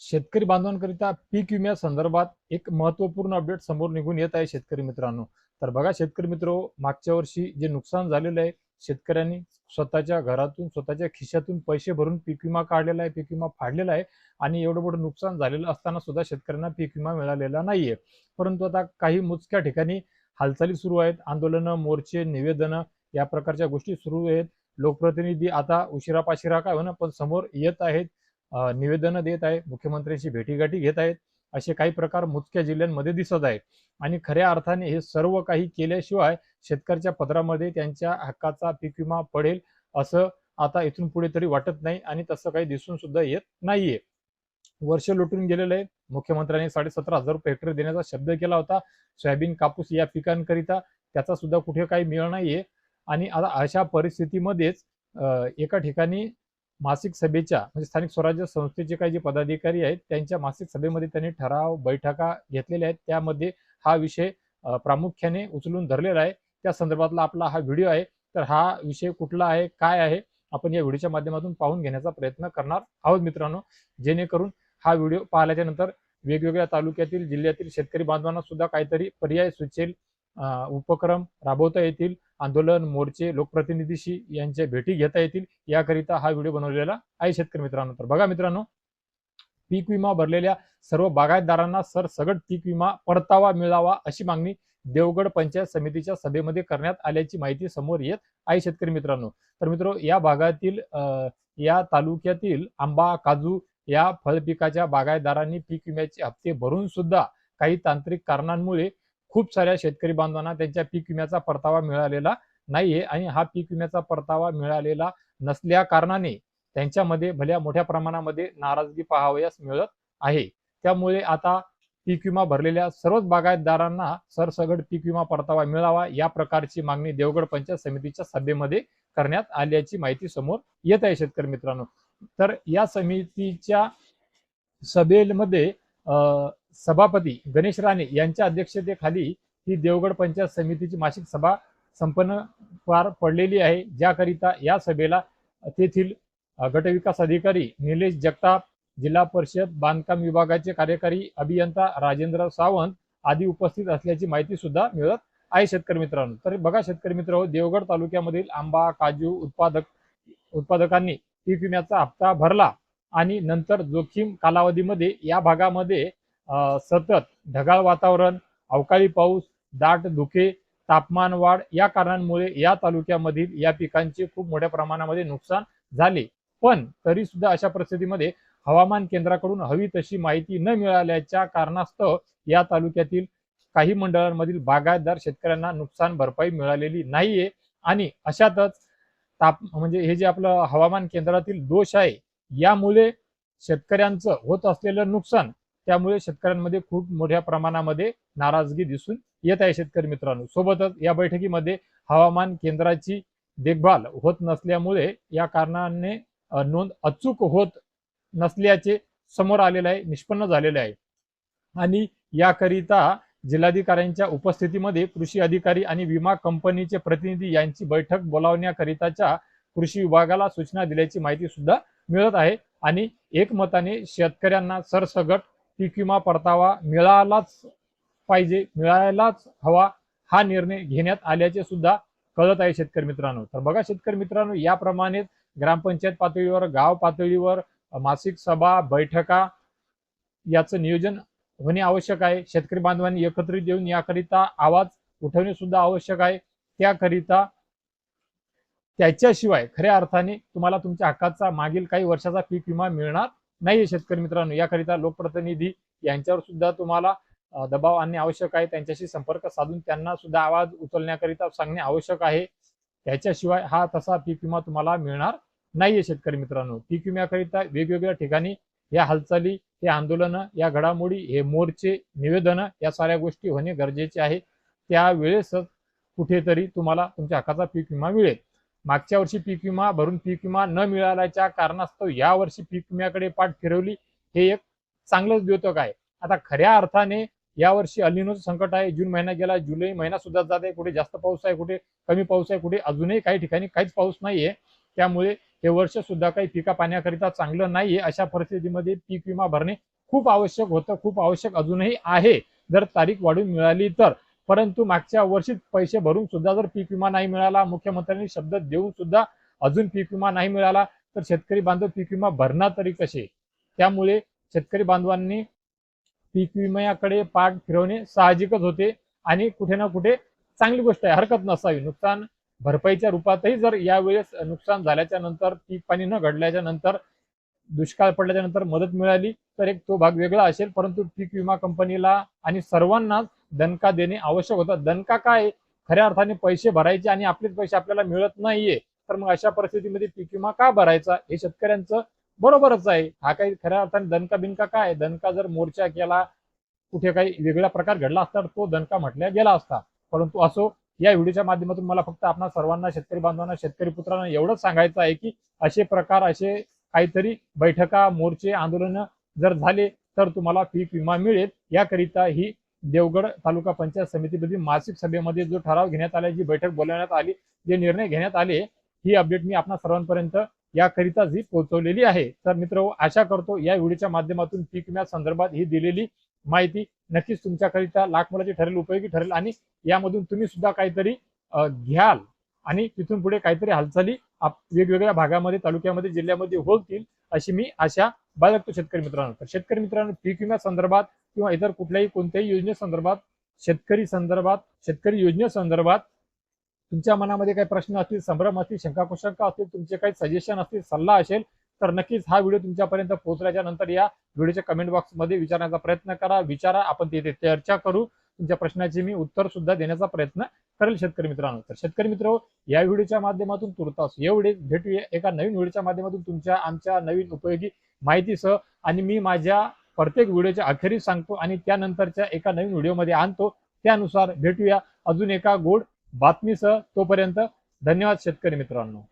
शेतकरी बांधवांकरिता पीक विम्यासंदर्भात एक महत्त्वपूर्ण अपडेट समोर निघून येत आहे शेतकरी मित्रांनो. तर बघा शेतकरी मित्रो, मागच्या वर्षी जे नुकसान झालेलं आहे, शेतकऱ्यांनी स्वतःच्या घरातून स्वतःच्या खिशातून पैसे भरून पीक विमा काढलेला आहे, पीक विमा फाडलेला आहे आणि एवढं मोठं नुकसान झालेलं असताना सुद्धा शेतकऱ्यांना पीक विमा मिळालेला नाहीये. परंतु आता काही मोजक्या ठिकाणी हालचाली सुरू आहेत, आंदोलनं, मोर्चे, निवेदनं या प्रकारच्या गोष्टी सुरू आहेत. लोकप्रतिनिधी आता उशिरापाशिरा काय होईना पण समोर येत आहेत, निवेदनं देत आहेत, मुख्यमंत्र्यांशी भेटीगाठी घेत आहेत. असे काही प्रकार मोजक्या जिल्ह्यांमध्ये दिसत आहेत आणि खऱ्या अर्थाने हे सर्व काही केल्याशिवाय शेतकऱ्याच्या पदरामध्ये त्यांच्या हक्काचा पीक विमा पडेल असं आता इथून पुढे तरी वाटत नाही आणि तसं काही दिसून सुद्धा येत नाहीये. वर्ष लोटून गेलेलं आहे. मुख्यमंत्र्यांनी 17,500 रुपये हेक्टर देण्याचा शब्द केला होता सोयाबीन, कापूस या पिकांकरिता. त्याचा सुद्धा कुठे काही मिळ नाहीये आणि आता अशा परिस्थितीमध्येच एका ठिकाणी मासिक सभेच्या म्हणजे स्थानिक स्वराज्य संस्थेचे काही जे पदाधिकारी आहेत त्यांच्या मासिक सभेमध्ये त्यांनी ठराव बैठका घेतलेल्या आहेत. त्यामध्ये हा विषय प्रामुख्याने उचलून धरलेला आहे. त्या संदर्भातला आपला हा व्हिडिओ आहे. तर हा विषय कुठला आहे, काय आहे, आपण या व्हिडिओच्या माध्यमातून पाहून घेण्याचा प्रयत्न करणार आहोत मित्रांनो, जेणेकरून हा व्हिडिओ पाहिल्याच्या नंतर वेगवेगळ्या तालुक्यातील जिल्ह्यातील शेतकरी बांधवांना सुद्धा काहीतरी पर्याय सुचेल, उपक्रम राबवता येतील, आंदोलन, मोर्चे, लोकप्रतिनिधीशी यांच्या भेटी घेता येतील, याकरिता हा व्हिडिओ बनवलेला आहे शेतकरी मित्रांनो. तर बघा मित्रांनो, पीक विमा भरलेल्या सर्व बागायतदारांना सरसगट पीक विमा परतावा मिळावा अशी मागणी देवगड पंचायत समितीच्या सभेमध्ये करण्यात आल्याची माहिती समोर येत आहे शेतकरी मित्रांनो. तर मित्रो, या भागातील या तालुक्यातील आंबा, काजू या फळपिकाच्या बागायतदारांनी पीक विम्याचे हप्ते भरून सुद्धा काही तांत्रिक कारणांमुळे खूप साऱ्या शेतकरी बांधवांना त्यांच्या पीक विम्याचा परतावा मिळालेला नाहीये आणि हा पीक विम्याचा परतावा मिळालेला नसल्या कारणाने त्यांच्यामध्ये भल्या मोठ्या प्रमाणामध्ये नाराजगी पाहावयास मिळत आहे. त्यामुळे आता पीक विमा भरलेल्या सर्वच बागायतदारांना सरसगट पीक विमा परतावा मिळावा या प्रकारची मागणी देवगड पंचायत समितीच्या सभेमध्ये करण्यात आल्याची माहिती समोर येत आहे शेतकरी मित्रांनो. तर या समितीच्या सभेमध्ये सभापती गणेश राणे यांच्या अध्यक्षतेखाली ही देवगड पंचायत समितीची मासिक सभा संपन्न पार पडलेली आहे, ज्याकरिता या सभेला तेथील गटविकास अधिकारी निलेश जगताप, जिल्हा परिषद बांधकाम विभागाचे कार्यकारी अभियंता राजेंद्र सावंत आदी उपस्थित असल्याची माहिती सुद्धा मिळत आहे शेतकरी मित्रांनो. तर बघा शेतकरी मित्र, देवगड तालुक्यामधील आंबा, काजू उत्पादकांनी पीक विम्याचा हप्ता भरला आणि नंतर जोखीम कालावधीमध्ये या भागामध्ये सतत ढगाळ वातावरण, अवकाळी पाऊस, दाट धुके, तापमान वाढ या कारणांमुळे या तालुक्यामधील या पिकांचे खूप मोठ्या प्रमाणामध्ये नुकसान झाले. पण तरी सुद्धा अशा परिस्थितीमध्ये हवामान केंद्राकडून हवी तशी माहिती न मिळाल्याच्या कारणास्तव या तालुक्यातील काही मंडळांमधील बागायतदार शेतकऱ्यांना नुकसान भरपाई मिळालेली नाहीये आणि अशातच म्हणजे हे जे आपलं हवामान केंद्रातील दोष आहे, यामुळे शेतकऱ्यांचं होत असलेलं नुकसान, त्यामुळे शेतकऱ्यांमध्ये खूप मोठ्या प्रमाणामध्ये नाराजगी दिसून येत आहे शेतकरी मित्रांनो. सोबतच या बैठकीमध्ये हवामान केंद्राची देखभाल होत नसल्यामुळे या कारणाने नोंद अचूक होत नसल्याचे समोर आलेले आहे, निष्पन्न झालेले आहे आणि याकरिता जिल्हाधिकाऱ्यांच्या उपस्थितीमध्ये कृषी अधिकारी आणि विमा कंपनीचे प्रतिनिधी यांची बैठक बोलावण्याकरिताच्या कृषी विभागाला सूचना दिल्याची माहिती सुद्धा मिळत आहे आणि एकमताने शेतकऱ्यांना सरसगट पीक विमा परतावा मिळालाच पाहिजे, मिळायलाच हवा हा निर्णय घेण्यात आल्याचे सुद्धा कळत आहे शेतकरी मित्रांनो. तर बघा शेतकरी मित्रांनो, याप्रमाणे ग्रामपंचायत पातळीवर, गाव पातळीवर मासिक सभा, बैठका याचं नियोजन होणे आवश्यक आहे. शेतकरी बांधवांनी एकत्रित येऊन याकरिता आवाज उठवणे सुद्धा आवश्यक आहे. त्याकरिता त्याच्याशिवाय खऱ्या अर्थाने तुम्हाला तुमच्या हक्काचा मागील काही वर्षाचा पीक विमा मिळणार नाही शेतकरी मित्रांनो. याकरिता लोकप्रतिनिधी यांच्यावर सुद्धा तुम्हाला दबाव आणणे आवश्यक आहे. त्यांच्याशी संपर्क साधून त्यांना सुद्धा आवाज उचलण्याकरिता सांगणे आवश्यक आहे. त्याच्याशिवाय हा तसा पीक विमा तुम्हाला मिळणार नाहीये शेतकरी मित्रांनो. पीक विम्याकरिता वेगवेगळ्या ठिकाणी या हालचाली, हे आंदोलनं, या घडामोडी, हे मोर्चे, निवेदनं या साऱ्या गोष्टी होणे गरजेचे आहे. त्यावेळेसच कुठेतरी तुम्हाला तुमच्या हक्काचा पीक विमा मिळेल. मागच्या वर्षी पीक विमा भरून पीक विमा न मिळाल्याच्या कारणास्तव या वर्षी पीक विम्याकडे पाठ फिरवली, हे एक चांगलंच द्योतक आहे. आता खऱ्या अर्थाने यावर्षी अल्निनोचं संकट आहे. जून महिना गेला, जुलै महिना सुद्धा जात आहे. कुठे जास्त पाऊस आहे, कुठे कमी पाऊस आहे, कुठे अजूनही काही ठिकाणी काहीच पाऊस नाहीये. त्यामुळे हे वर्ष सुद्धा काही पिका पाण्याकरिता चांगलं नाहीये. अशा परिस्थितीमध्ये पीक विमा भरणे खूप आवश्यक होतं, खूप आवश्यक अजूनही आहे जर तारीख वाढून मिळाली तर. परंतु मागच्या वर्षीच पैसे भरून सुद्धा जर पीक विमा नाही मिळाला, मुख्यमंत्र्यांनी शब्द देऊन सुद्धा अजून पीक विमा नाही मिळाला, तर शेतकरी बांधव पीक विमा भरणार तरी कसे? त्यामुळे शेतकरी बांधवांनी पीक विम्याकडे पाठ फिरवणे साहजिकच होते आणि कुठे ना कुठे चांगली गोष्ट आहे, हरकत नसावी. नुकसान भरपाईच्या रूपातही जर यावेळेस नुकसान झाल्याच्या नंतर, पीक पाणी न घडल्याच्या नंतर, दुष्काळ पडल्याच्या नंतर मदत मिळाली तर एक तो भाग वेगळा असेल. परंतु पीक विमा कंपनीला आणि सर्वांनाच दणका देणे आवश्यक होतं. दणका काय? खऱ्या अर्थाने पैसे भरायचे आणि आपलेच पैसे आपल्याला मिळत नाहीये, तर मग अशा परिस्थितीमध्ये पीक विमा का भरायचा? हे शेतकऱ्यांचं बरोबरच आहे. हा काही खऱ्या अर्थाने दणका बिनका काय? दणका जर मोर्चा केला, कुठे काही वेगळा प्रकार घडला असता तर तो दणका म्हटला गेला असता. परंतु असो, या व्हिडिओच्या माध्यमातून मला फक्त आपणा सर्वांना, शेतकरी बांधवांना, शेतकरी पुत्रांना एवढंच सांगायचं आहे की असे प्रकार, असे काहीतरी बैठका, मोर्चे, आंदोलन जर झाले तर तुम्हाला पीक विमा मिळेल. याकरिता ही देवगड तालुका पंचायत समितीमधील मासिक सभेमध्ये जो ठराव घेण्यात आला, जी बैठक बोलवण्यात आली, जे निर्णय घेण्यात आले, ही अपडेट मी आपणा सर्वांपर्यंत याकरिता जी पोहोचवलेली आहे. तर मित्र, आशा करतो या व्हिडिओच्या माध्यमातून पीक विम्या संदर्भात ही दिलेली माहिती नक्कीच तुमच्याकरिता लाख मोलाची ठरेल, उपयोगी ठरेल आणि यामधून तुम्ही सुद्धा काहीतरी घ्याल आणि तिथून पुढे काहीतरी हालचाली वेगवेगळ्या भागामध्ये, तालुक्यामध्ये, जिल्ह्यामध्ये होतील अशी मी आशा बाळगतो शेतकरी मित्रांनो. तर शेतकरी मित्रांनो, पीक विम्या संदर्भात किंवा इतर कुठल्याही कोणत्याही योजनेसंदर्भात, शेतकरी योजनेसंदर्भात तुमच्या मनामध्ये काही प्रश्न असतील, संभ्रम असतील, शंका कुशंका असतील, तुमचे काही सजेशन असतील, सल्ला असेल, तर नक्कीच हा व्हिडिओ तुमच्यापर्यंत पोहोचल्याच्या नंतर या व्हिडिओच्या कमेंट बॉक्समध्ये विचारण्याचा प्रयत्न करा. विचारा, आपण तिथे चर्चा करू. तुमच्या प्रश्नाची मी उत्तर सुद्धा देण्याचा प्रयत्न करेल शेतकरी मित्रांनो. तर शेतकरी मित्र, या व्हिडिओच्या माध्यमातून तुर्तास एवढेच. भेटूया एका नवीन व्हिडिओच्या माध्यमातून तुमच्या आमच्या नवीन उपयोगी माहितीसह. आणि मी माझ्या प्रत्येक व्हिडिओच्या अखेरीस सांगतो आणि त्यानंतरच्या एका नवीन व्हिडिओमध्ये आणतो. त्यानुसार भेटूया अजून एका गोड बातमीसह. तोपर्यंत धन्यवाद शेतकरी मित्रांनो.